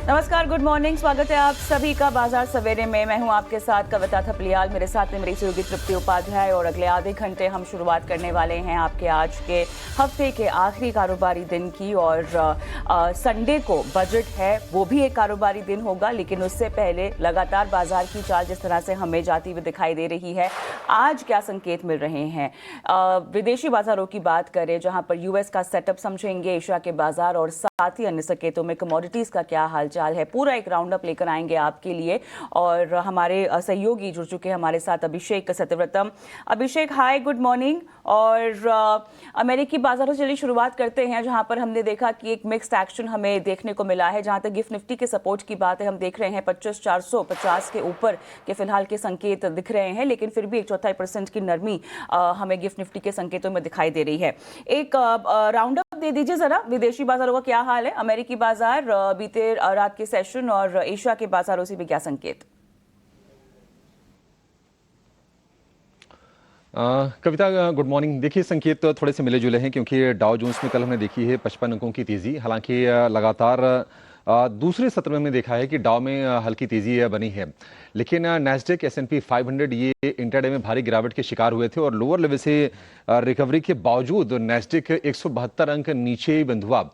नमस्कार, good morning. स्वागत है आप सभी का बाजार सवेरे में। मैं हूं आपके साथ कविता थपलियाल, मेरे साथ में मेरी सहयोगी तृप्ति उपाध्याय और अगले आधे घंटे हम शुरुआत करने वाले हैं आपके आज के हफ्ते के आखिरी कारोबारी दिन की। और संडे को बजट है, वो भी एक कारोबारी दिन होगा, लेकिन उससे पहले लगातार बाजार की चाल जिस तरह से हमें जाती हुई दिखाई दे रही है, आज क्या संकेत मिल रहे हैं। विदेशी बाजारों की बात करें, जहां पर यूएस का सेटअप समझेंगे, एशिया के बाजार और साथ ही अन्य संकेतों में कमोडिटीज का क्या हालचाल है, पूरा एक राउंड अप लेकर आएंगे आपके लिए। और हमारे सहयोगी जुड़ चुके हैं हमारे साथ, अभिषेक सत्यव्रतम। अभिषेक, हाय, गुड मॉर्निंग। और अमेरिकी बाजारों से चलिए शुरुआत करते हैं, जहां पर हमने देखा कि एक मिक्स्ड एक्शन हमें देखने को मिला है। जहां तक गिफ्ट निफ्टी के सपोर्ट की बात है, हम देख रहे हैं 25,450 के ऊपर के फिलहाल के संकेत दिख रहे हैं, लेकिन फिर भी 1.25% की नरमी हमें गिफ्ट निफ्टी के संकेतों में दिखाई दे रही है। एक राउंड अप दे दीजिए जरा, विदेशी बाजारों का क्या हाल है, अमेरिकी बाजार, बीते रात के सेशन और एशिया के बाजारों से भी क्या संकेत। कविता, गुड मॉर्निंग। देखिए, संकेत तो थोड़े से मिले जुले हैं, क्योंकि डाउ जोन्स में कल हमने देखी है 55 अंकों की तेजी। हालांकि लगातार दूसरे सत्र में हमने देखा है कि डाउ में हल्की तेजी बनी है, लेकिन नैस्डैक, एस&पी 500 ये इंट्राडे में भारी गिरावट के शिकार हुए थे और लोअर लेवल से रिकवरी के बावजूद नैस्डैक 172 अंक नीचे ही बंद हुआ।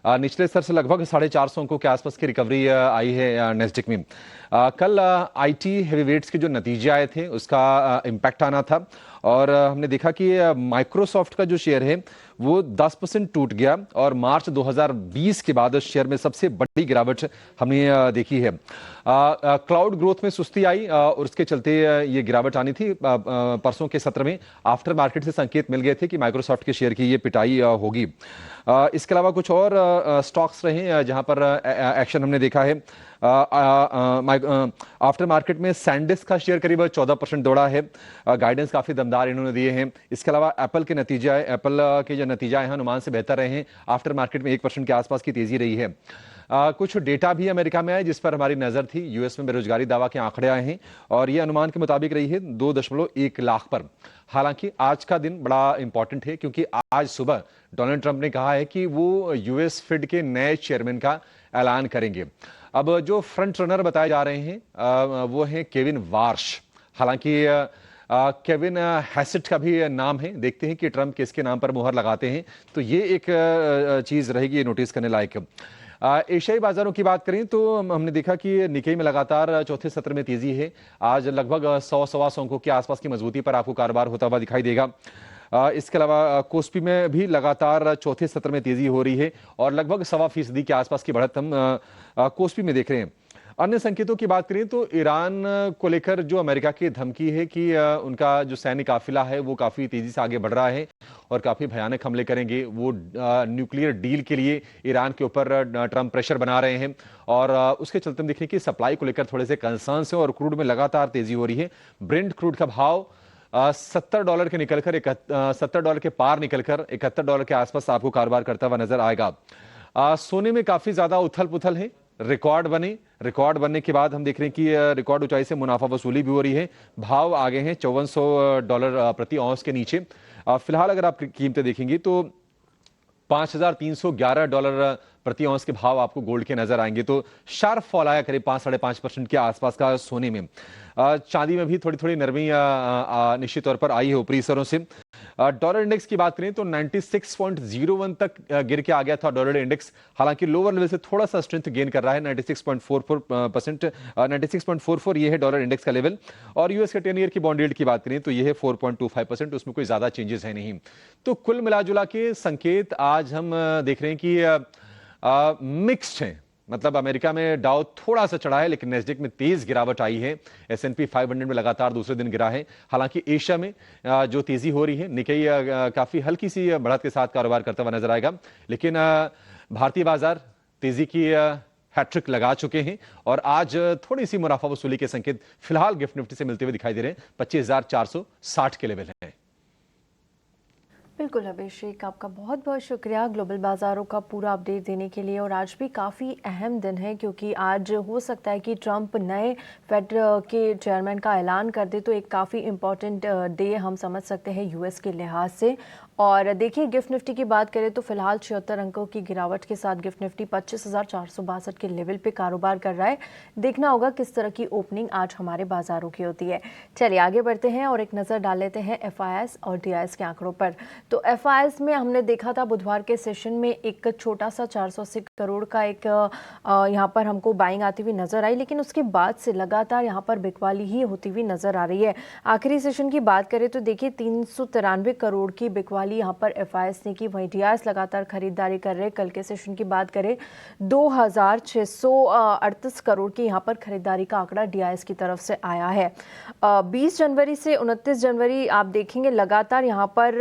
निचले स्तर से लगभग 450 अंकों के आसपास की रिकवरी आई है नैस्डैक में। कल आईटी हेवीवेट्स के जो नतीजे आए थे उसका इम्पैक्ट आना था, और हमने देखा कि माइक्रोसॉफ्ट का जो शेयर है वो 10% टूट गया और मार्च 2020 के बाद शेयर में सबसे बड़ी गिरावट हमने देखी है। क्लाउड ग्रोथ में सुस्ती आई और उसके चलते ये गिरावट आनी थी। परसों के सत्र में आफ्टर मार्केट से संकेत मिल गए थे कि माइक्रोसॉफ्ट के शेयर की ये पिटाई होगी। इसके अलावा कुछ और स्टॉक्स रहे जहां पर एक्शन हमने देखा है। आफ्टर मार्केट में सैंडिस्क का शेयर करीब 14% दौड़ा है। गाइडेंस काफी दमदार इन्होंने दिए हैं। इसके अलावा एप्पल के नतीजे आए, एप्पल के जो नतीजे आए हैं अनुमान से बेहतर रहे हैं। आफ्टर मार्केट में 1% के आसपास की तेजी रही है। कुछ डेटा भी अमेरिका में आए जिस पर हमारी नजर थी। यूएस में बेरोजगारी दावा के आंकड़े आए हैं और ये अनुमान के मुताबिक रही है 2.1 लाख पर। हालांकि आज का दिन बड़ा इंपॉर्टेंट है, क्योंकि आज सुबह डोनाल्ड ट्रंप ने कहा है कि वो यूएस फेड के नए चेयरमैन का ऐलान करेंगे। अब जो फ्रंट रनर बताए जा रहे हैं वो हैं केविन वार्श। हालांकि केविन हैसेट का भी नाम है। देखते हैं कि ट्रंप किसके नाम पर मुहर लगाते हैं, तो ये एक चीज रहेगी नोटिस करने लायक। एशियाई बाजारों की बात करें तो हमने देखा कि निकेई में लगातार चौथे सत्र में तेजी है। आज लगभग 100-125 अंकों के आसपास की मजबूती पर आपको कारोबार होता हुआ दिखाई देगा। इसके अलावा कोस्पी में भी लगातार चौथे सत्र में तेजी हो रही है और लगभग 1.25% के आसपास की बढ़त हम कोस्पी में देख रहे हैं। अन्य संकेतों की बात करें तो ईरान को लेकर जो अमेरिका की धमकी है कि उनका जो सैन्य काफिला है वो काफी तेजी से आगे बढ़ रहा है और काफी भयानक हमले करेंगे। वो न्यूक्लियर डील के लिए ईरान के ऊपर ट्रंप प्रेशर बना रहे हैं और उसके चलते हम देखें कि सप्लाई को लेकर थोड़े से कंसर्न्स हैं और क्रूड में लगातार तेजी हो रही है। ब्रेंट क्रूड का भाव $70 के निकलकर $70 के पार निकलकर $71 के आसपास आपको कारोबार करता हुआ नजर आएगा। सोने में काफी ज्यादा उथल पुथल है। रिकॉर्ड बनने के बाद हम देख रहे हैं कि रिकॉर्ड ऊंचाई से मुनाफा वसूली भी हो रही है। भाव आगे हैं $54 प्रति औंस के नीचे। फिलहाल अगर आप कीमतें देखेंगे तो $5,311 प्रति औंस के भाव आपको गोल्ड के नजर आएंगे। तो शार्प फॉल आया करीब 5-5.5% के आसपास का सोने में। चांदी में भी थोड़ी थोड़ी नरमी निश्चित तौर पर आई है ऊपरी स्तरों से। डॉलर इंडेक्स की बात करें तो 96.01 तक गिर के आ गया था डॉलर इंडेक्स। हालांकि लोअर लेवल से थोड़ा सा स्ट्रेंथ गेन कर रहा है। 96.44%, 96.44 ये है डॉलर इंडेक्स का लेवल। और यूएस के 10 ईयर की बॉन्ड यील्ड की बात करें तो ये है 4.25%। उसमें कोई ज्यादा चेंजेस है नहीं। तो कुल मिलाजुला के संकेत आज हम देख रहे हैं कि मिक्स्ड हैं। मतलब अमेरिका में डाउ थोड़ा सा चढ़ा है, लेकिन नैस्डैक में तेज गिरावट आई है। एस&पी 500 में लगातार दूसरे दिन गिरा है। हालांकि एशिया में जो तेजी हो रही है, निकेई काफी हल्की सी बढ़त के साथ कारोबार करता हुआ नजर आएगा। लेकिन भारतीय बाजार तेजी की हैट्रिक लगा चुके हैं और आज थोड़ी सी मुनाफा वसूली के संकेत फिलहाल गिफ्ट निफ्टी से मिलते हुए दिखाई दे रहे हैं। 25,460 के लेवल है। बिल्कुल अभिषेक, आपका बहुत बहुत शुक्रिया ग्लोबल बाज़ारों का पूरा अपडेट देने के लिए। और आज भी काफ़ी अहम दिन है, क्योंकि आज हो सकता है कि ट्रंप नए फेड के चेयरमैन का ऐलान कर दे, तो एक काफ़ी इम्पॉर्टेंट डे हम समझ सकते हैं यूएस के लिहाज से। और देखिए गिफ्ट निफ्टी की बात करें तो फिलहाल 76 अंकों की गिरावट के साथ गिफ्ट निफ्टी 25,462 के लेवल पे कारोबार कर रहा है। देखना होगा किस तरह की ओपनिंग आज हमारे बाजारों की होती है। चलिए आगे बढ़ते हैं और एक नज़र डाल लेते हैं एफआईआईएस और डीआईएस के आंकड़ों पर। तो एफआईआईएस में हमने देखा था बुधवार के सेशन में एक छोटा सा 480 करोड़ का एक यहाँ पर हमको बाइंग आती हुई नजर आई, लेकिन उसके बाद से लगातार यहाँ पर बिकवाली ही होती हुई नजर आ रही है। आखिरी सेशन की बात करें तो देखिए 393 करोड़ की बिकवाली यहाँ पर एफआईआईएस ने की, वहीं डीआईएस लगातार खरीदारी कर रहे। कल के सेशन की बात करें 2638 करोड़ की यहाँ पर खरीदारी का आंकड़ा डीआईएस की तरफ से आया है। 20 जनवरी से 29 जनवरी आप देखेंगे लगातार यहाँ पर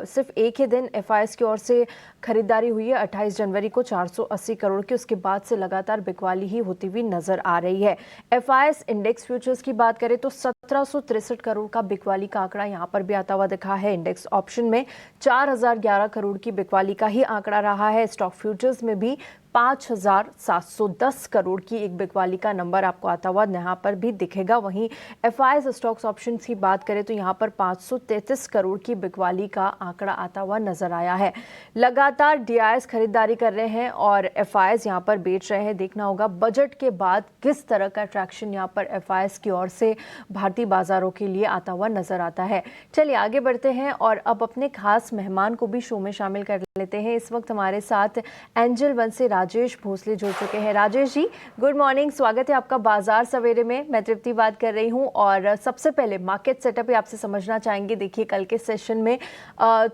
सिर्फ एक ही दिन एफआईआईएस की ओर से खरीदारी हुई है, 28 जनवरी को 480 करोड़ की। उसके बाद से लगातार बिकवाली ही होती हुई नजर आ रही है। एफआईआईएस इंडेक्स फ्यूचर्स की बात करें तो 1763 करोड़ का बिकवाली का आंकड़ा यहाँ पर भी आता हुआ दिखा है। इंडेक्स ऑप्शन में 4011 करोड़ की बिकवाली का ही आंकड़ा रहा है। स्टॉक फ्यूचर्स में भी 5710 करोड़ की एक बिकवाली का नंबर आपको आता हुआ यहाँ पर भी दिखेगा। वहीं एफआईआईएस स्टॉक्स ऑप्शंस की बात करें तो यहाँ पर 533 करोड़ की बिकवाली का आंकड़ा आता हुआ नजर आया है। लगातार डीआईएस खरीदारी कर रहे हैं और एफआईआईएस यहाँ पर बेच रहे हैं। देखना होगा बजट के बाद किस तरह का ट्रैक्शन यहाँ पर एफआईआईएस की ओर से भारतीय बाजारों के लिए आता हुआ नजर आता है। चलिए आगे बढ़ते हैं और अब अपने खास मेहमान को भी शो में शामिल कर लेते हैं। इस वक्त हमारे साथ एंजल वन से राजेश भोसले जुड़ चुके हैं। राजेश जी गुड मॉर्निंग, स्वागत है आपका बाजार सवेरे में। मैं तृप्ति बात कर रही हूं और सबसे पहले मार्केट सेटअप ही आपसे समझना चाहेंगे। देखिए कल के सेशन में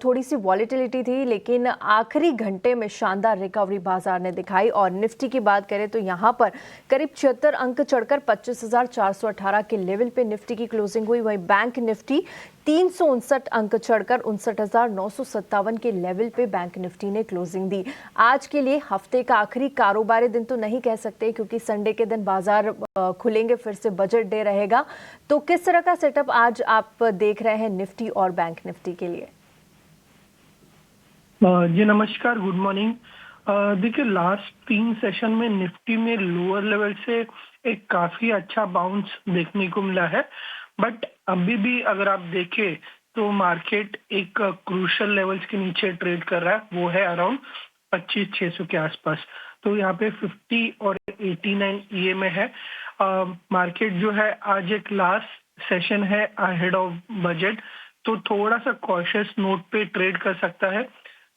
थोड़ी सी वॉलेटिलिटी थी, लेकिन आखिरी घंटे में शानदार रिकवरी बाजार ने दिखाई। और निफ्टी की बात करें तो यहां पर करीब 76 अंक चढ़कर 25,418 के लेवल पे निफ्टी की क्लोजिंग हुई। वहीं बैंक निफ्टी 359 अंक चढ़कर 59,957 के लेवल पे बैंक निफ्टी ने क्लोजिंग दी। आज के लिए हफ्ते का आखिरी कारोबारी दिन तो नहीं कह सकते क्योंकि संडे के दिन बाजार खुलेंगे, फिर से बजट डे रहेगा। तो किस तरह का सेटअप आज आप देख रहे हैं निफ्टी और बैंक निफ्टी के लिए? जी नमस्कार, गुड मॉर्निंग। देखिए लास्ट 3 सेशन में निफ्टी में लोअर लेवल से एक काफी अच्छा बाउंस देखने को मिला है, बट अभी भी अगर आप देखें तो मार्केट एक क्रूशियल लेवल्स के नीचे ट्रेड कर रहा है, वो है अराउंड 25,600 के आसपास। तो यहाँ पे 50 और 89 ये में है। मार्केट जो है आज एक लास्ट सेशन है अहेड ऑफ बजट, तो थोड़ा सा कॉशियस नोट पे ट्रेड कर सकता है,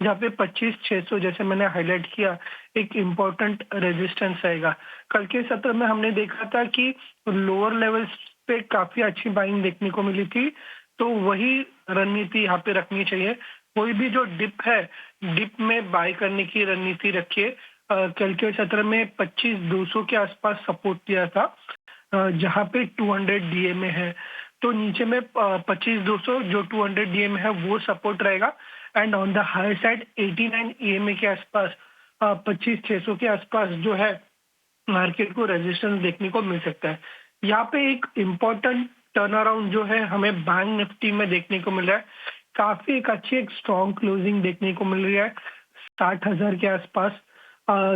जहाँ पे 25,600 जैसे मैंने हाईलाइट किया एक इम्पोर्टेंट रेजिस्टेंस रहेगा। कल के सत्र में हमने देखा था कि लोअर लेवल्स पे काफी अच्छी बाइंग देखने को मिली थी, तो वही रणनीति यहाँ पे रखनी चाहिए। कोई भी जो डिप है, डिप में बाय करने की रणनीति रखिए। कल के सत्र में 25,200 के आसपास सपोर्ट दिया था, जहाँ पे 200 डीए में है, तो नीचे में 25,200 जो 200 डीए में है वो सपोर्ट रहेगा। And on the high side 89 EMA के आसपास 25,600 के आसपास जो है मार्केट को रेजिस्टेंस देखने को मिल सकता है। यहाँ पे एक इम्पोर्टेंट टर्न अराउंड जो है हमें बैंक निफ्टी में देखने को मिल रहा है। काफी एक अच्छी एक स्ट्रॉन्ग क्लोजिंग देखने को मिल रही है 60,000 के आसपास।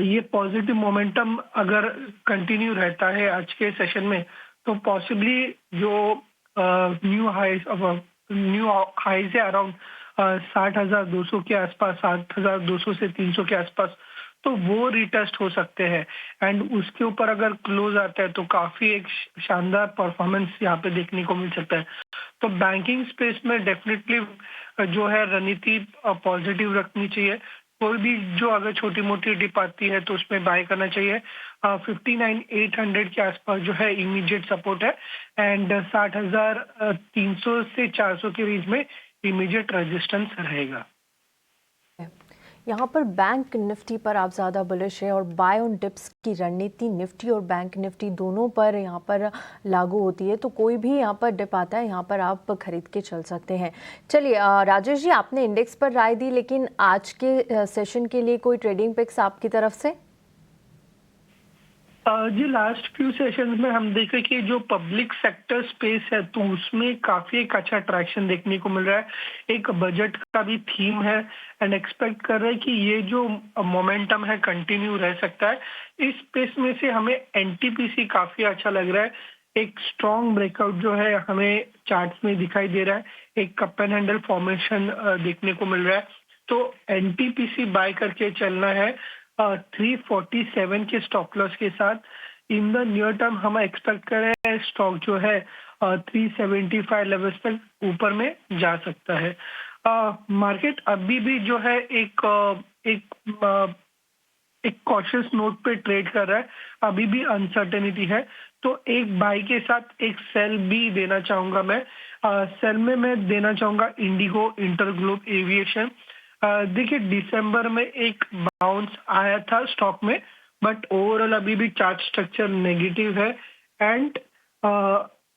ये पॉजिटिव मोमेंटम अगर कंटिन्यू रहता है आज के सेशन में, तो पॉसिबली जो न्यू हाइज है अराउंड 60,200 के आसपास, 60,200 से 300 के आसपास, तो वो रिटेस्ट हो सकते हैं। एंड उसके ऊपर अगर क्लोज आता है तो काफी एक शानदार परफॉर्मेंस यहाँ पे देखने को मिल सकता है। तो बैंकिंग स्पेस में डेफिनेटली जो है रणनीति पॉजिटिव रखनी चाहिए। कोई भी जो अगर छोटी मोटी डिप आती है तो उसमें बाय करना चाहिए। 59,800 के आसपास जो है इमीडिएट सपोर्ट है, एंड 60,300 से 400 के बीच में इमीडिएट रेजिस्टेंस रहेगा। यहाँ पर बैंक निफ्टी पर आप ज़्यादा बुलिश है और बाय ऑन डिप्स की रणनीति निफ्टी और बैंक निफ्टी दोनों पर यहाँ पर लागू होती है। तो कोई भी यहाँ पर डिप आता है यहाँ पर आप खरीद के चल सकते हैं। चलिए राजेश जी, आपने इंडेक्स पर राय दी, लेकिन आज के सेशन के लिए कोई ट्रेडिंग पिक्स आपकी तरफ से? जी लास्ट फ्यू सेशंस में हम देखे कि जो पब्लिक सेक्टर स्पेस है तो उसमें काफी एक अच्छा ट्रैक्शन देखने को मिल रहा है। एक बजट का भी थीम है एंड एक्सपेक्ट कर रहे हैं कि ये जो मोमेंटम है कंटिन्यू रह सकता है। इस स्पेस में से हमें एनटीपीसी काफी अच्छा लग रहा है। एक स्ट्रॉन्ग ब्रेकआउट जो है हमें चार्ट्स में दिखाई दे रहा है, एक कप एंड हैंडल फॉर्मेशन देखने को मिल रहा है। तो एनटीपीसी बाय करके चलना है 347 के स्टॉप लॉस के साथ। इन द नियर टर्म हम एक्सपेक्ट कर रहे हैं स्टॉक जो है 375 लेवल्स तक ऊपर में जा सकता है। मार्केट अभी भी जो है एक कॉशियस नोट पे ट्रेड कर रहा है, अभी भी अनसर्टेनिटी है। तो एक बाई के साथ एक सेल भी देना चाहूंगा मैं। सेल में मैं देना चाहूंगा इंडिगो इंटरग्लोब एविएशन। देखिए दिसंबर में एक बाउंस आया था स्टॉक में, बट ओवरऑल अभी भी चार्ट स्ट्रक्चर नेगेटिव है एंड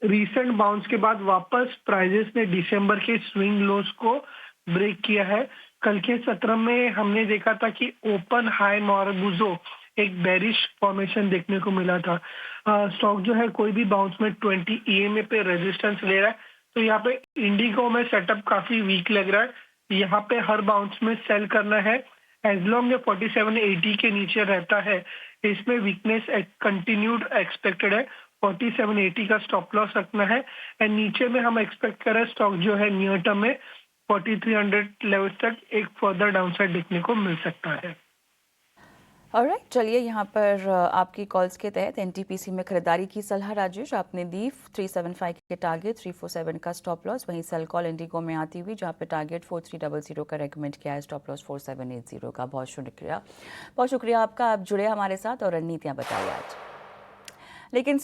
रीसेंट बाउंस के बाद वापस प्राइजेस ने दिसंबर के स्विंग लोस को ब्रेक किया है। कल के सत्र में हमने देखा था कि ओपन हाई मॉर्बुजो एक बेरिश फॉर्मेशन देखने को मिला था। स्टॉक जो है कोई भी बाउंस में 20 EMA पे रेजिस्टेंस ले रहा है, तो यहाँ पे इंडिगो में सेटअप काफी वीक लग रहा है। यहाँ पे हर बाउंस में सेल करना है एज लॉन्ग ये 4780 के नीचे रहता है। इसमें वीकनेस कंटिन्यूड एक्सपेक्टेड है, 4780 का स्टॉप लॉस रखना है एंड नीचे में हम एक्सपेक्ट कर रहे हैं स्टॉक जो है नियर टर्म में 4300 लेवल तक एक फर्दर डाउनसाइड देखने को मिल सकता है। ऑलराइट, चलिए यहाँ पर आपकी कॉल्स के तहत एनटीपीसी में खरीदारी की सलाह राजेश आपने दी। 375 के टारगेट, 347 का स्टॉप लॉस, वहीं सेल कॉल इंडिगो में आती हुई जहाँ पे टारगेट 4300 का रेकमेंड किया है, स्टॉप लॉस 4780 का। बहुत शुक्रिया आपका, आप जुड़े हमारे साथ और रणनीतियाँ बताइए आज। लेकिन